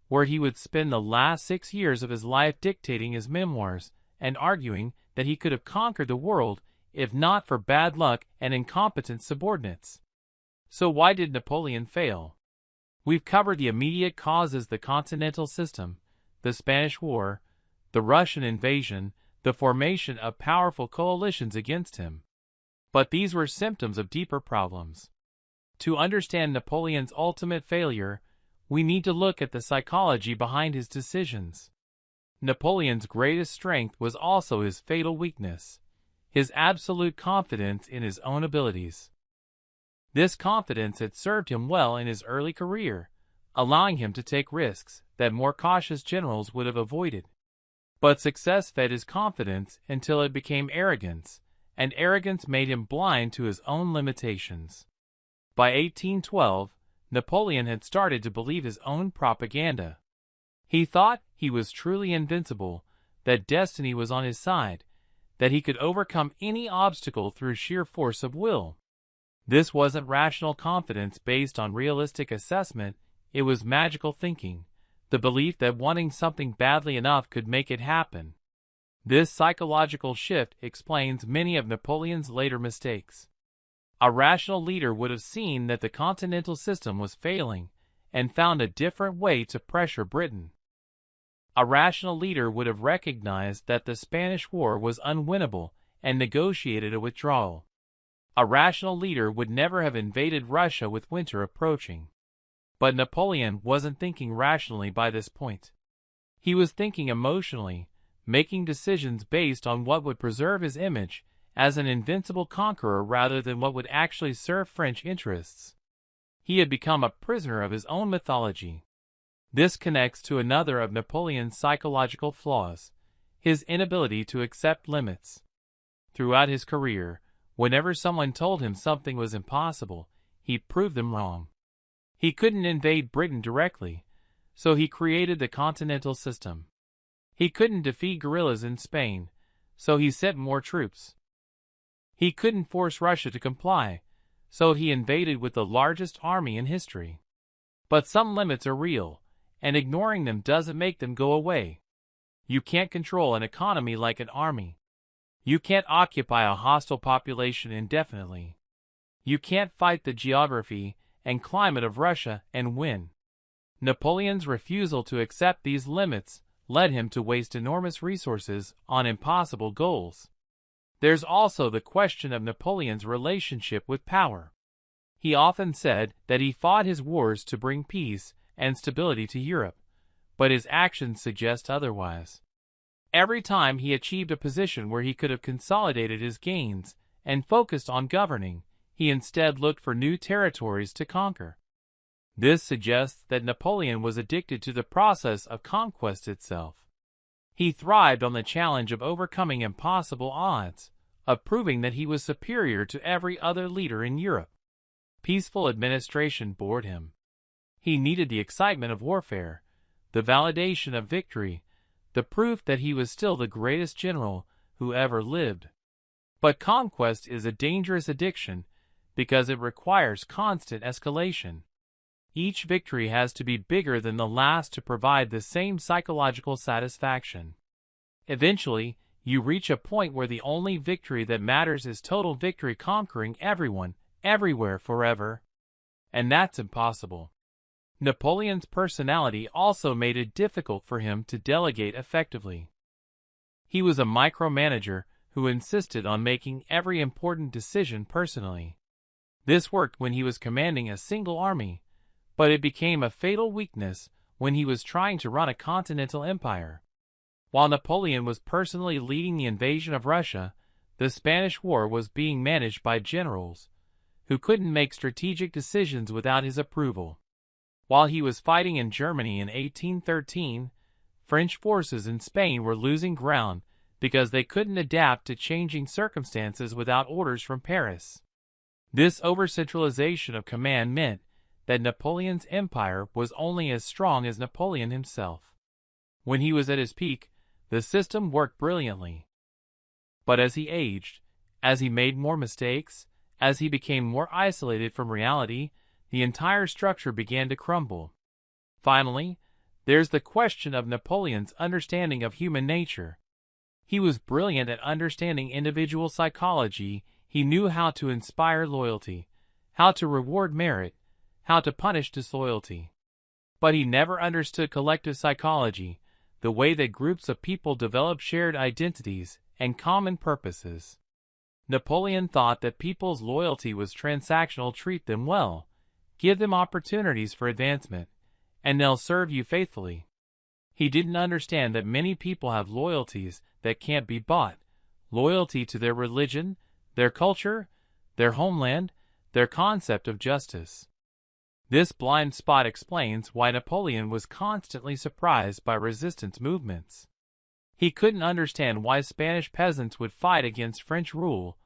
Speaker 1: where he would spend the last 6 years of his life dictating his memoirs and arguing that he could have conquered the world if not for bad luck and incompetent subordinates. So why did Napoleon fail? We've covered the immediate causes: the continental system, the Spanish War, the Russian invasion, the formation of powerful coalitions against him. But these were symptoms of deeper problems. To understand Napoleon's ultimate failure, we need to look at the psychology behind his decisions. Napoleon's greatest strength was also his fatal weakness: his absolute confidence in his own abilities. This confidence had served him well in his early career, allowing him to take risks that more cautious generals would have avoided. But success fed his confidence until it became arrogance, and arrogance made him blind to his own limitations. By 1812, Napoleon had started to believe his own propaganda. He thought he was truly invincible, that destiny was on his side, that he could overcome any obstacle through sheer force of will. This wasn't rational confidence based on realistic assessment, it was magical thinking, the belief that wanting something badly enough could make it happen. This psychological shift explains many of Napoleon's later mistakes. A rational leader would have seen that the continental system was failing and found a different way to pressure Britain. A rational leader would have recognized that the Spanish War was unwinnable and negotiated a withdrawal. A rational leader would never have invaded Russia with winter approaching. But Napoleon wasn't thinking rationally by this point. He was thinking emotionally, making decisions based on what would preserve his image as an invincible conqueror rather than what would actually serve French interests. He had become a prisoner of his own mythology. This connects to another of Napoleon's psychological flaws: his inability to accept limits. Throughout his career, whenever someone told him something was impossible, he proved them wrong. He couldn't invade Britain directly, so he created the continental system. He couldn't defeat guerrillas in Spain, so he sent more troops. He couldn't force Russia to comply, so he invaded with the largest army in history. But some limits are real, and ignoring them doesn't make them go away. You can't control an economy like an army. You can't occupy a hostile population indefinitely. You can't fight the geography and climate of Russia and win. Napoleon's refusal to accept these limits led him to waste enormous resources on impossible goals. There's also the question of Napoleon's relationship with power. He often said that he fought his wars to bring peace and stability to Europe, but his actions suggest otherwise. Every time he achieved a position where he could have consolidated his gains and focused on governing, he instead looked for new territories to conquer. This suggests that Napoleon was addicted to the process of conquest itself. He thrived on the challenge of overcoming impossible odds, of proving that he was superior to every other leader in Europe. Peaceful administration bored him. He needed the excitement of warfare, the validation of victory, the proof that he was still the greatest general who ever lived. But conquest is a dangerous addiction because it requires constant escalation. Each victory has to be bigger than the last to provide the same psychological satisfaction. Eventually, you reach a point where the only victory that matters is total victory, conquering everyone, everywhere, forever. And that's impossible. Napoleon's personality also made it difficult for him to delegate effectively. He was a micromanager who insisted on making every important decision personally. This worked when he was commanding a single army, but it became a fatal weakness when he was trying to run a continental empire. While Napoleon was personally leading the invasion of Russia, the Spanish War was being managed by generals who couldn't make strategic decisions without his approval. While he was fighting in Germany in 1813, French forces in Spain were losing ground because they couldn't adapt to changing circumstances without orders from Paris. This over-centralization of command meant that Napoleon's empire was only as strong as Napoleon himself. When he was at his peak, the system worked brilliantly. But as he aged, as he made more mistakes, as he became more isolated from reality, the entire structure began to crumble. Finally, there's the question of Napoleon's understanding of human nature. He was brilliant at understanding individual psychology. He knew how to inspire loyalty, how to reward merit, how to punish disloyalty. But he never understood collective psychology, the way that groups of people develop shared identities and common purposes. Napoleon thought that people's loyalty was transactional. Treat them well, give them opportunities for advancement, and they'll serve you faithfully. He didn't understand that many people have loyalties that can't be bought, loyalty to their religion, their culture, their homeland, their concept of justice. This blind spot explains why Napoleon was constantly surprised by resistance movements. He couldn't understand why Spanish peasants would fight against French rule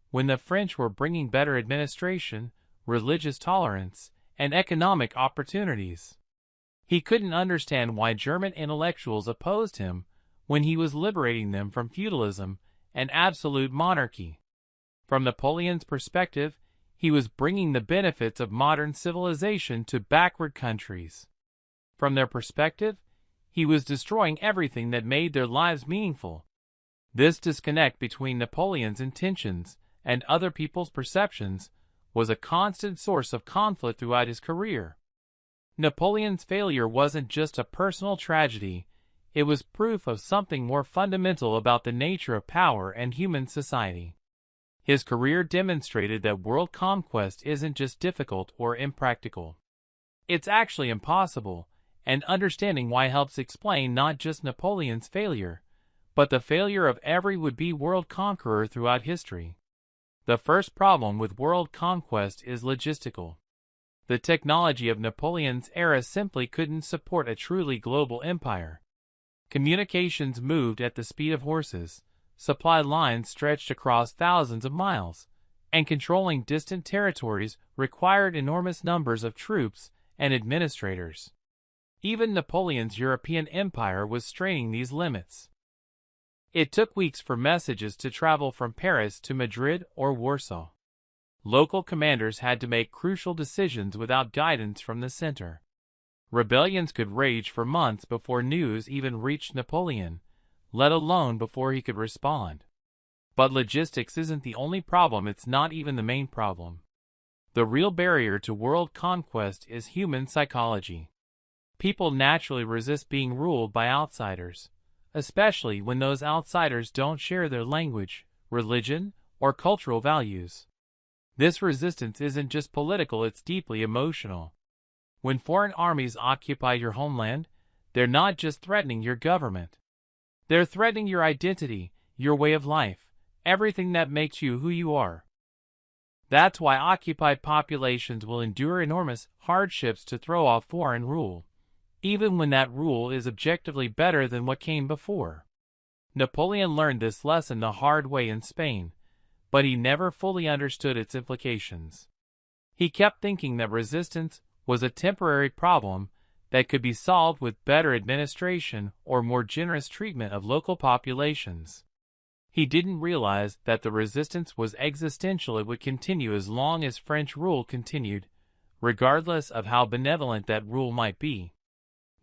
Speaker 1: when the French were bringing better administration, religious tolerance, and economic opportunities. He couldn't understand why German intellectuals opposed him when he was liberating them from feudalism and absolute monarchy. From Napoleon's perspective, he was bringing the benefits of modern civilization to backward countries. From their perspective, he was destroying everything that made their lives meaningful. This disconnect between Napoleon's intentions and other people's perceptions was a constant source of conflict throughout his career. Napoleon's failure wasn't just a personal tragedy, it was proof of something more fundamental about the nature of power and human society. His career demonstrated that world conquest isn't just difficult or impractical. It's actually impossible, and understanding why helps explain not just Napoleon's failure, but the failure of every would-be world conqueror throughout history. The first problem with world conquest is logistical. The technology of Napoleon's era simply couldn't support a truly global empire. Communications moved at the speed of horses, supply lines stretched across thousands of miles, and controlling distant territories required enormous numbers of troops and administrators. Even Napoleon's European empire was straining these limits. It took weeks for messages to travel from Paris to Madrid or Warsaw. Local commanders had to make crucial decisions without guidance from the center. Rebellions could rage for months before news even reached Napoleon, let alone before he could respond. But logistics isn't the only problem, it's not even the main problem. The real barrier to world conquest is human psychology. People naturally resist being ruled by outsiders, especially when those outsiders don't share their language, religion, or cultural values. This resistance isn't just political, it's deeply emotional. When foreign armies occupy your homeland, they're not just threatening your government. They're threatening your identity, your way of life, everything that makes you who you are. That's why occupied populations will endure enormous hardships to throw off foreign rule, even when that rule is objectively better than what came before. Napoleon learned this lesson the hard way in Spain, but he never fully understood its implications. He kept thinking that resistance was a temporary problem that could be solved with better administration or more generous treatment of local populations. He didn't realize that the resistance was existential. It would continue as long as French rule continued, regardless of how benevolent that rule might be.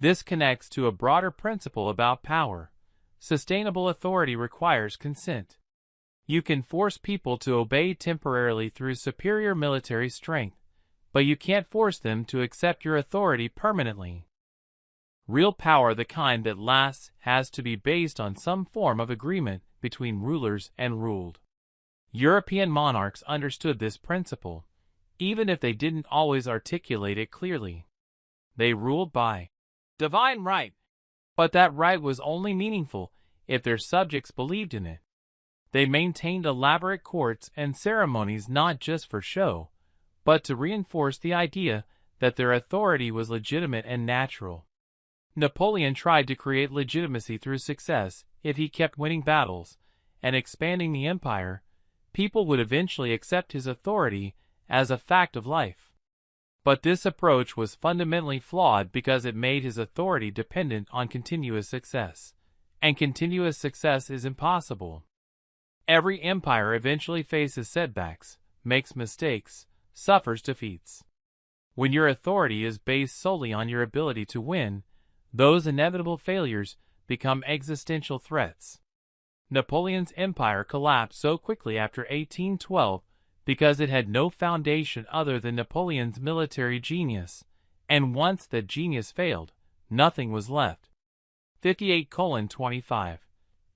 Speaker 1: This connects to a broader principle about power. Sustainable authority requires consent. You can force people to obey temporarily through superior military strength, but you can't force them to accept your authority permanently. Real power, the kind that lasts, has to be based on some form of agreement between rulers and ruled. European monarchs understood this principle, even if they didn't always articulate it clearly. They ruled by divine right, but that right was only meaningful if their subjects believed in it. They maintained elaborate courts and ceremonies not just for show, but to reinforce the idea that their authority was legitimate and natural. Napoleon tried to create legitimacy through success. If he kept winning battles and expanding the empire, people would eventually accept his authority as a fact of life. But this approach was fundamentally flawed because it made his authority dependent on continuous success. And continuous success is impossible. Every empire eventually faces setbacks, makes mistakes, suffers defeats. When your authority is based solely on your ability to win, those inevitable failures become existential threats. Napoleon's empire collapsed so quickly after 1812 because it had no foundation other than Napoleon's military genius, and once that genius failed, nothing was left. 58:25.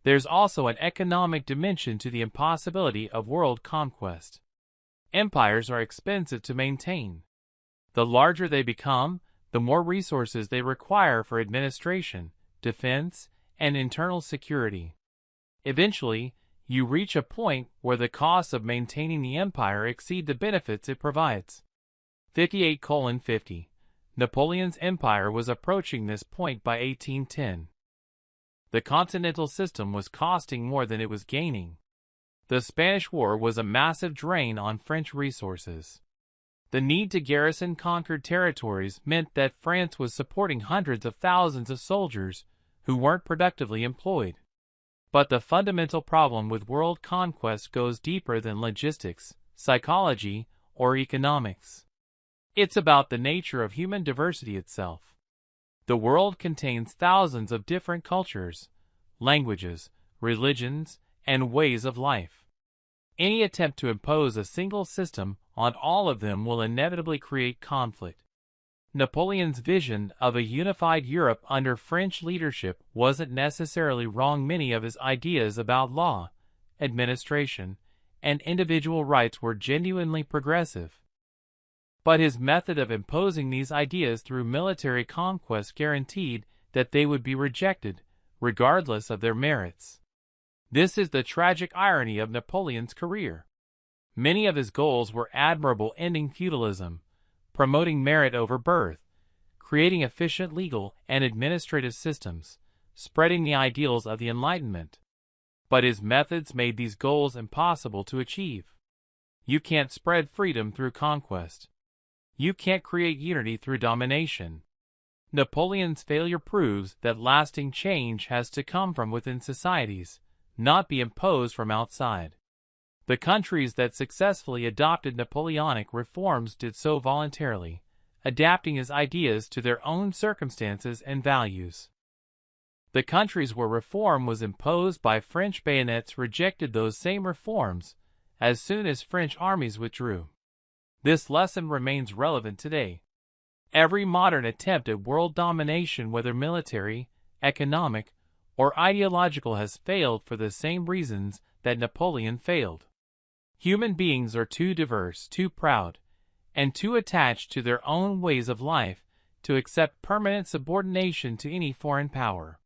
Speaker 1: There's also an economic dimension to the impossibility of world conquest. Empires are expensive to maintain. The larger they become, the more resources they require for administration, defense, and internal security. Eventually, you reach a point where the costs of maintaining the empire exceed the benefits it provides. 58:50. Napoleon's empire was approaching this point by 1810. The continental system was costing more than it was gaining. The Spanish War was a massive drain on French resources. The need to garrison conquered territories meant that France was supporting hundreds of thousands of soldiers who weren't productively employed. But the fundamental problem with world conquest goes deeper than logistics, psychology, or economics. It's about the nature of human diversity itself. The world contains thousands of different cultures, languages, religions, and ways of life. Any attempt to impose a single system on all of them will inevitably create conflict. Napoleon's vision of a unified Europe under French leadership wasn't necessarily wrong. Many of his ideas about law, administration, and individual rights were genuinely progressive. But his method of imposing these ideas through military conquest guaranteed that they would be rejected, regardless of their merits. This is the tragic irony of Napoleon's career. Many of his goals were admirable: ending feudalism, promoting merit over birth, creating efficient legal and administrative systems, spreading the ideals of the Enlightenment. But his methods made these goals impossible to achieve. You can't spread freedom through conquest. You can't create unity through domination. Napoleon's failure proves that lasting change has to come from within societies, not be imposed from outside. The countries that successfully adopted Napoleonic reforms did so voluntarily, adapting his ideas to their own circumstances and values. The countries where reform was imposed by French bayonets rejected those same reforms as soon as French armies withdrew. This lesson remains relevant today. Every modern attempt at world domination, whether military, economic, or ideological, has failed for the same reasons that Napoleon failed. Human beings are too diverse, too proud, and too attached to their own ways of life to accept permanent subordination to any foreign power.